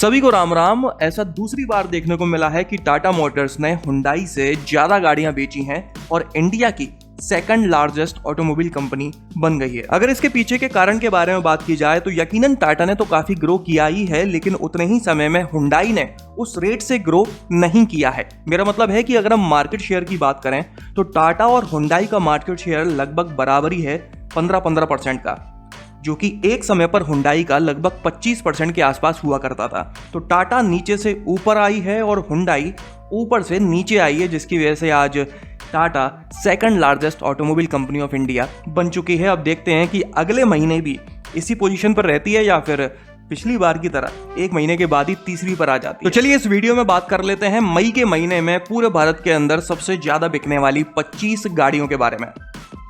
सभी को राम राम। ऐसा दूसरी बार देखने को मिला है कि टाटा मोटर्स ने हुंडई से ज्यादा गाड़ियां बेची हैं और इंडिया की सेकंड लार्जेस्ट ऑटोमोबाइल कंपनी बन गई है। अगर इसके पीछे के कारण के बारे में बात की जाए तो यकीनन टाटा ने तो काफी ग्रो किया ही है, लेकिन उतने ही समय में हुंडई ने उस रेट से ग्रो नहीं किया है। मेरा मतलब है कि अगर हम मार्केट शेयर की बात करें तो टाटा और हुंडई का मार्केट शेयर लगभग बराबरी है 15% का, जो कि एक समय पर हुंडई का लगभग 25% के आसपास हुआ करता था। तो टाटा नीचे से ऊपर आई है और हुंडई ऊपर से नीचे आई है, जिसकी वजह से आज Tata second largest automobile company of India बन चुकी है। अब देखते हैं कि अगले महीने भी इसी पोजीशन पर रहती है या फिर पिछली बार की तरह एक महीने के बाद ही तीसरी पर आ जाती है। तो चलिए इस वीडियो में बात कर लेते हैं मई के महीने में पूरे भारत के अंदर सबसे ज्यादा बिकने वाली 25 गाड़ियों के बारे में।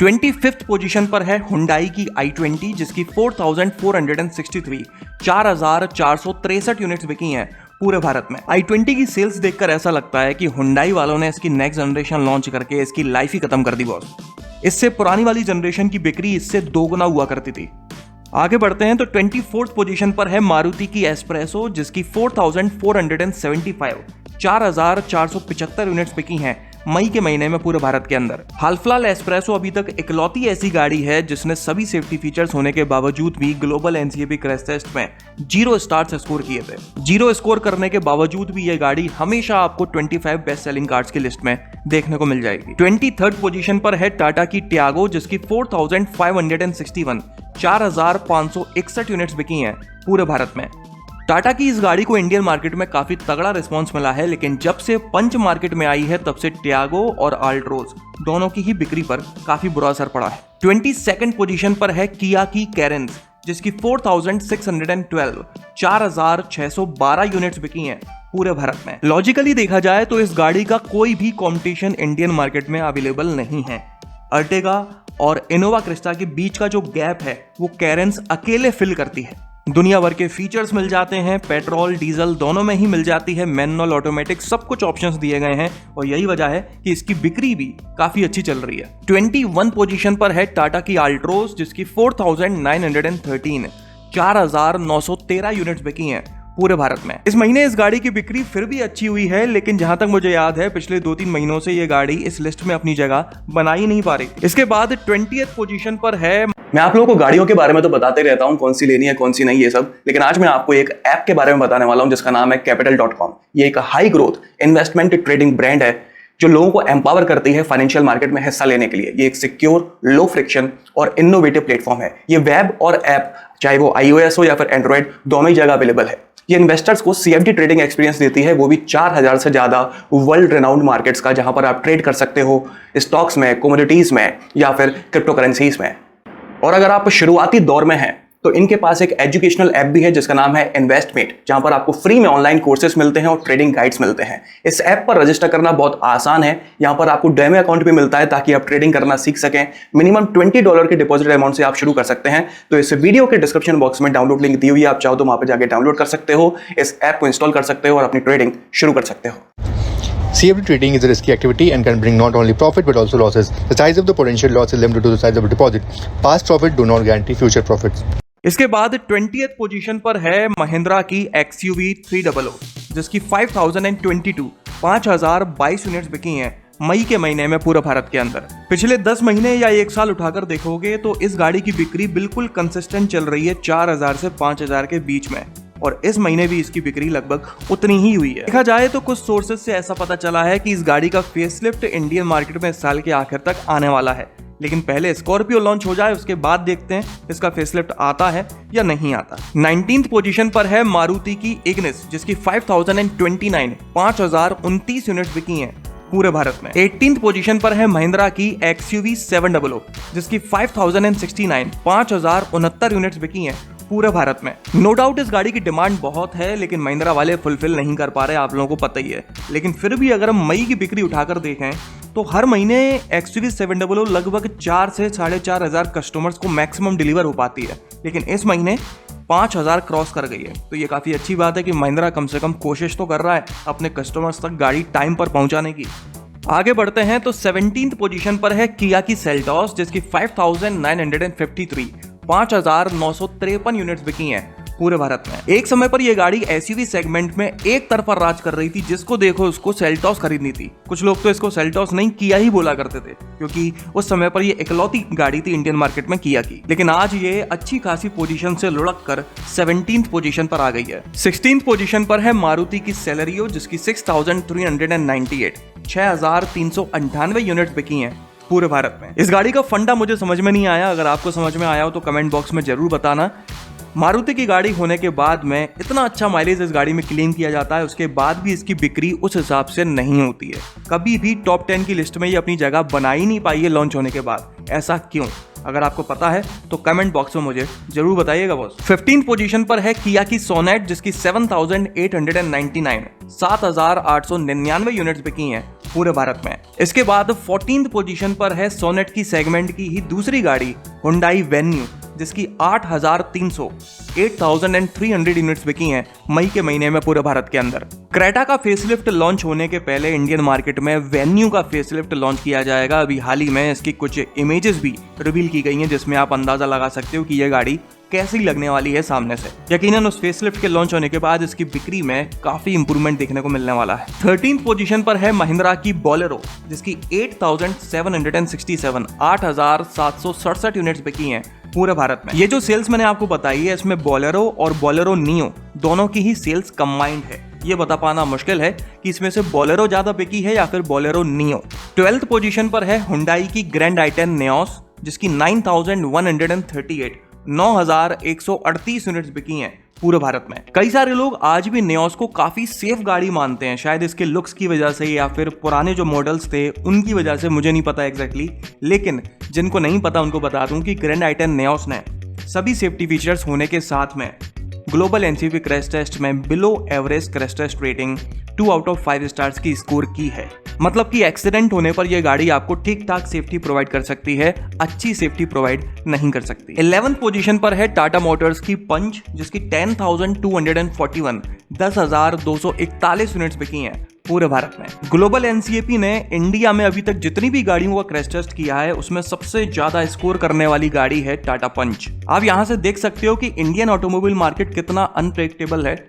25th पोजीशन पर है हुंडई की i20, जिसकी 4463 4463 यूनिट्स बिकी हैं पूरे भारत में। i20 की सेल्स देखकर ऐसा लगता है कि हुंडई वालों ने इसकी नेक्स्ट जनरेशन लॉन्च करके इसकी लाइफ ही खत्म कर दी बॉस। इससे पुरानी वाली जनरेशन की बिक्री इससे दोगुना हुआ करती थी। आगे बढ़ते हैं तो 24th पोजीशन पर है मारुति की एस्प्रेसो, जिसकी 4475 4475 यूनिट्स बिकी हैं मई के महीने में पूरे भारत के अंदर। हाल फिलहाल एस्प्रेसो अभी तक इकलौती ऐसी गाड़ी है जिसने सभी सेफ्टी फीचर्स होने के बावजूद भी ग्लोबल एनसीएपी क्रैश टेस्ट में 0 स्टार्स स्कोर किए थे। 0 स्कोर करने के बावजूद भी ये गाड़ी हमेशा आपको 25 बेस्ट सेलिंग कार्स की लिस्ट में देखने को मिल जाएगी। 23rd पोजीशन पर है टाटा की टियागो, जिसकी 4561 4561 यूनिट्स बिकी हैं पूरे भारत में। टाटा की इस गाड़ी को इंडियन मार्केट में काफी तगड़ा रिस्पांस मिला है, लेकिन जब से पंच मार्केट में आई है तब से टियागो और अल्ट्रोज दोनों की ही बिक्री पर काफी बुरा असर पड़ा है। 22nd पोजीशन पर है किया की कैरेंस, जिसकी 4612 4612 यूनिट्स बिकी हैं पूरे भारत में। लॉजिकली देखा जाए तो इस गाड़ी का कोई भी कॉम्पिटिशन इंडियन मार्केट में अवेलेबल नहीं है। अर्टिगा और इनोवा क्रिस्टा के बीच का जो गैप है वो कैरेंस अकेले फिल करती है। दुनिया भर के फीचर्स मिल जाते हैं, पेट्रोल डीजल दोनों में ही मिल जाती है, मैनुअल ऑटोमेटिक सब कुछ ऑप्शंस दिए गए हैं और यही वजह है कि इसकी बिक्री भी काफी अच्छी चल रही है। 21 पोजीशन पर है टाटा की अल्ट्रोज, जिसकी 4913 4913 यूनिट्स बिकी हैं पूरे भारत में। इस महीने इस गाड़ी की बिक्री फिर भी अच्छी हुई है, लेकिन जहां तक मुझे याद है पिछले 2-3 महीनों से ये गाड़ी इस लिस्ट में अपनी जगह बना ही नहीं पा रही। इसके बाद 20th पोजीशन पर है, मैं आप लोगों को गाड़ियों के बारे में तो बताते रहता हूं कौन सी लेनी है कौन सी नहीं ये सब, लेकिन आज मैं आपको एक ऐप के बारे में बताने वाला हूं जिसका नाम है Capital.com। ये एक high growth investment trading brand है जो लोगों को एम्पावर करती है फाइनेंशियल मार्केट में हिस्सा लेने के लिए। ये एक सिक्योर, लो फ्रिक्शन और इनोवेटिव प्लेटफॉर्म है। ये वेब और ऐप चाहे वो iOS हो या फिर एंड्रॉइड दोनों ही जगह अवेलेबल है। ये इन्वेस्टर्स को CFD ट्रेडिंग एक्सपीरियंस देती है, वो भी 4000 से ज्यादा वर्ल्ड रेनाउंड मार्केट्स का, जहां पर आप ट्रेड कर सकते हो स्टॉक्स में, कमोडिटीज में या फिर क्रिप्टो करेंसीज में। और अगर आप शुरुआती दौर में हैं तो इनके पास एक एजुकेशनल ऐप भी है जिसका नाम है इन्वेस्टमेट, जहां पर आपको फ्री में ऑनलाइन कोर्सेज मिलते हैं और ट्रेडिंग गाइड्स मिलते हैं। इस ऐप पर रजिस्टर करना बहुत आसान है। यहां पर आपको डेमो अकाउंट भी मिलता है ताकि आप ट्रेडिंग करना सीख सकें। मिनिमम $20 के डिपॉजिट अमाउंट से आप शुरू कर सकते हैं। तो इस वीडियो के डिस्क्रिप्शन बॉक्स में डाउनलोड लिंक दी हुई है, आप चाहो तो वहां पर जाकर डाउनलोड कर सकते हो, इस ऐप को इंस्टॉल कर सकते हो और अपनी ट्रेडिंग शुरू कर सकते हो। CFD trading is a risky activity and can bring not only profit but also losses. The size of the potential loss is limited to the size of the deposit. Past profit do not guarantee future profits. इसके बाद 20th position पर है महिंद्रा की XUV 300, जिसकी 5022 5022 units बिकी हैं मई के महीने में पूरे भारत के अंदर। पिछले 10 महीने या 1 साल उठाकर देखोगे तो इस गाड़ी की बिक्री बिल्कुल कंसिस्टेंट चल रही है 4000 से 5000 के बीच में, और इस महीने भी इसकी बिक्री लगभग उतनी ही हुई है। देखा जाए तो कुछ सोर्सेज से ऐसा पता चला है कि इस गाड़ी का फेसलिफ्ट इंडियन मार्केट में इस साल के आखिर तक आने वाला है, लेकिन पहले स्कॉर्पियो लॉन्च हो जाए उसके बाद देखते हैं इसका फेसलिफ्ट आता है या नहीं आता। 19th पोजीशन पर है मारुति की इग्निस, जिसकी 5029 5029 यूनिट्स बिकी हैं पूरे भारत में। 18th पोजीशन पर है महिंद्रा की XUV 700, जिसकी 5069 5069 यूनिट्स बिकी हैं पूरे भारत में। नो डाउट इस गाड़ी की डिमांड बहुत है, लेकिन महिंद्रा वाले फुलफिल नहीं कर पा रहे, आप लोगों को पता ही है। लेकिन फिर भी अगर हम मई की बिक्री उठाकर देखें तो हर महीने XUV 700 लगभग 4 से 4500 कस्टमर्स को मैक्सिमम डिलीवर हो पाती है, लेकिन इस महीने 5000 क्रॉस कर गई है। तो ये काफी अच्छी बात है कि महिंद्रा कम से कम कोशिश तो कर रहा है अपने कस्टमर्स तक गाड़ी टाइम पर पहुंचाने की। आगे बढ़ते हैं तो 17th पोजीशन पर है किया की सेल्टॉस, जिसकी 5953 5953 यूनिट्स बिकी हैं पूरे भारत में। एक समय पर यह गाड़ी एसयूवी सेगमेंट में एक तरफा राज कर रही थी, जिसको देखो उसको सेल्टॉस खरीदनी थी। कुछ लोग तो इसको सेल्टॉस नहीं किया ही बोला करते थे, क्योंकि उस समय पर ये इकलौती गाड़ी थी इंडियन मार्केट में किया की। लेकिन आज ये अच्छी खासी पोजीशन से लुढ़क कर 17th पोजीशन पर आ गई है। 16th पोजीशन पर है मारुति की सेलेरियो, जिसकी 6398 6398 यूनिट बिकी हैं पूरे भारत में। इस गाड़ी का फंडा मुझे समझ में नहीं आया, अगर आपको समझ में आया हो तो कमेंट बॉक्स में जरूर बताना। मारुति की गाड़ी होने के बाद में इतना अच्छा माइलेज इस गाड़ी में क्लेम किया जाता है, उसके बाद भी इसकी बिक्री उस हिसाब से नहीं होती है। कभी भी टॉप 10 की लिस्ट में ये अपनी जगह बना ही नहीं पाई है लॉन्च होने के बाद। ऐसा क्यों? अगर आपको पता है तो कमेंट बॉक्स में मुझे जरूर बताइएगा बॉस। 15th पोजीशन पर है किया की सोनेट, जिसकी 7899 7899 यूनिट्स बिकी हैं पूरे भारत में। इसके बाद 14th पोजीशन पर है सोनेट की सेगमेंट की ही दूसरी गाड़ी हुंडई वेन्यू, जिसकी 8300 यूनिट्स बिकी हैं मई के महीने में पूरे भारत के अंदर। क्रेटा का फेसलिफ्ट लॉन्च होने के पहले इंडियन मार्केट में वेन्यू का फेसलिफ्ट लॉन्च किया जाएगा। अभी हाल ही में इसकी कुछ इमेजेस भी रिवील की गई हैं, जिसमें आप अंदाजा लगा सकते हो कि यह गाड़ी कैसी लगने वाली है सामने से। यकीनन उस फेसलिफ्ट के लॉन्च होने के बाद इसकी बिक्री में काफी इंप्रूवमेंट देखने को मिलने वाला है। 13th पोजीशन पर है महिंद्रा की बोलेरो, जिसकी 8767 यूनिट्स बिकी हैं पूरे भारत में। ये जो सेल्स मैंने आपको बताई है, इसमें बोलेरो और बोलेरो नियो दोनों की ही सेल्स कंबाइंड है। ये बता पाना मुश्किल है कि इसमें से बोलेरो ज्यादा बिकी है या फिर बोलेरो नियो। 12th पोजीशन पर है हुंडई की ग्रैंड आई10 नेओस, जिसकी 9138 यूनिट्स बिकी हैं पूरे भारत में। कई सारे लोग आज भी नेओस को काफी सेफ गाड़ी मानते हैं, शायद इसके लुक्स की वजह से या फिर पुराने जो मॉडल्स थे उनकी वजह से, मुझे नहीं पता एग्जैक्टली। लेकिन जिनको नहीं पता उनको बता दूं कि ग्रैंड आई10 नेओस ने सभी सेफ्टी फीचर्स होने के साथ में ग्लोबल एनसीपी क्रैश टेस्ट में below average crash test rating 2 out of 5 stars की स्कोर की है। मतलब कि एक्सीडेंट होने पर यह गाड़ी आपको ठीक ठाक सेफ्टी प्रोवाइड कर सकती है, अच्छी सेफ्टी प्रोवाइड नहीं कर सकती। 11th पोजीशन पर है टाटा मोटर्स की पंच, जिसकी 10,241 यूनिट्स बिकी हैं पूरे भारत में। ग्लोबल एनसीएपी ने इंडिया में अभी तक जितनी भी गाड़ियों का क्रैश टेस्ट किया है, उसमें सबसे ज्यादा स्कोर करने वाली गाड़ी है टाटा पंच। आप यहां से देख सकते हो कि इंडियन ऑटोमोबाइल मार्केट कितना अनप्रेडिक्टेबल है।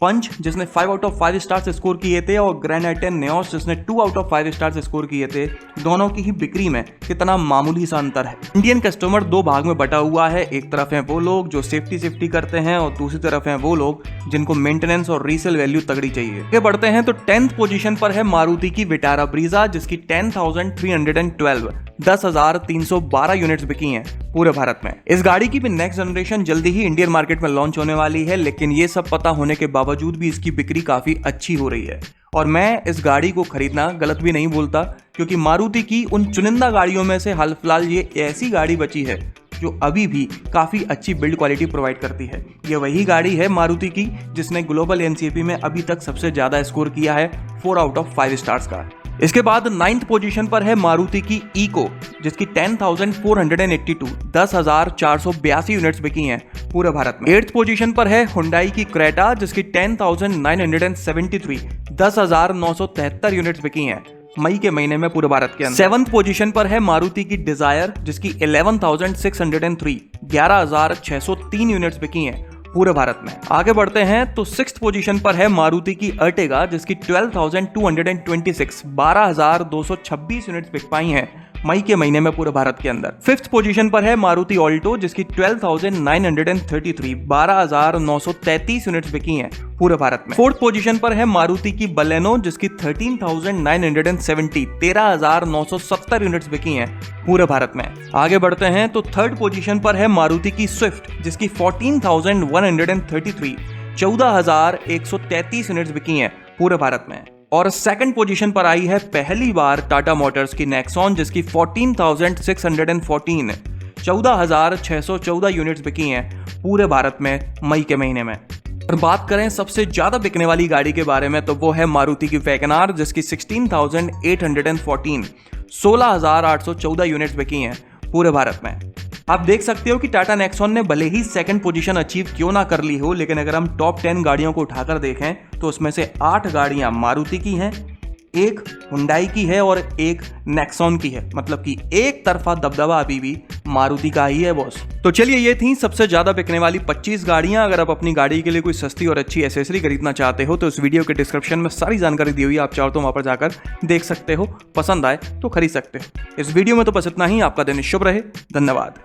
पंच जिसने 5 आउट ऑफ 5 स्टार्स स्कोर किए थे और ग्रैंड आई10 नेओस जिसने 2 आउट ऑफ 5 स्टार्स स्कोर किए थे, दोनों की ही बिक्री में कितना मामूली सा अंतर है। इंडियन कस्टमर दो भाग में बटा हुआ है, एक तरफ है वो लोग जो सेफ्टी करते हैं और दूसरी तरफ है वो लोग जिनको मेंटेनेंस और रीसेल वैल्यू तगड़ी चाहिए। आगे बढ़ते हैं तो 10th पोजीशन पर है मारुति की विटारा ब्रीजा, जिसकी 10,312 यूनिट्स बिकी हैं पूरे भारत में। इस गाड़ी की भी नेक्स्ट जनरेशन जल्दी ही इंडियन मार्केट में लॉन्च होने वाली है, लेकिन ये सब पता होने के बावजूद भी इसकी बिक्री काफी अच्छी हो रही है। और मैं इस गाड़ी को खरीदना गलत भी नहीं बोलता, क्योंकि मारुति की उन चुनिंदा गाड़ियों में से हाल फिलहाल ये ऐसी गाड़ी बची है जो अभी भी काफी अच्छी बिल्ड क्वालिटी प्रोवाइड करती है। ये वही गाड़ी है मारुति की जिसने ग्लोबल एनसीएपी में अभी तक सबसे ज्यादा स्कोर किया है 4 आउट ऑफ 5 स्टार्स का। इसके बाद 9th पोजीशन पर है मारुति की इको, जिसकी 10,482 यूनिट्स बिकी हैं पूरे भारत में। 8th पोजीशन पर है हुंडई की क्रेटा, जिसकी 10,973 यूनिट्स बिकी हैं मई के महीने में पूरे भारत के अंदर। 7th पोजीशन पर है मारुति की डिजायर, जिसकी 11,603 यूनिट्स बिकी हैं पूरे भारत में। आगे बढ़ते हैं तो 6th पोजीशन पर है मारुति की अर्टिगा, जिसकी 12,226 यूनिट्स बिक पाई हैं मई के महीने में पूरे भारत के अंदर। 5th पोजीशन पर है मारुति ऑल्टो, जिसकी 12,933 यूनिट्स बिकी हैं पूरे भारत में। 4th पोजीशन पर है मारुति की बलेनो, जिसकी 13,970 यूनिट्स बिकी हैं पूरे भारत में। आगे बढ़ते हैं तो 3rd पोजीशन पर है मारुति की स्विफ्ट, जिसकी 14,133 यूनिट्स बिकी हैं पूरे भारत में। और 2nd पोजीशन पर आई है पहली बार टाटा मोटर्स की नेक्सॉन, जिसकी 14,614 यूनिट्स बिकी हैं पूरे भारत में मई के महीने में। और बात करें सबसे ज्यादा बिकने वाली गाड़ी के बारे में तो वो है मारुति की वैगनआर, जिसकी 16,814 यूनिट्स बिकी हैं पूरे भारत में। आप देख सकते हो कि टाटा नेक्सॉन ने भले ही 2nd पोजीशन अचीव क्यों ना कर ली हो, लेकिन अगर हम टॉप 10 गाड़ियों को उठाकर देखें तो उसमें से 8 गाड़ियां मारुति की हैं, एक हुंडई की है और एक नेक्सॉन की है, मतलब कि एक तरफा दबदबा अभी भी मारुति का ही है बॉस। तो चलिए, ये थी सबसे ज्यादा बिकने वाली 25 गाड़ियां। अगर आप अपनी गाड़ी के लिए कोई सस्ती और अच्छी एसेसरी खरीदना चाहते हो तो इस वीडियो के डिस्क्रिप्शन में सारी जानकारी दी हुई है, आप चाहो तो वहां पर जाकर देख सकते हो, पसंद आए तो खरीद सकते हो। इस वीडियो में तो बस इतना ही। आपका दिन शुभ रहे, धन्यवाद।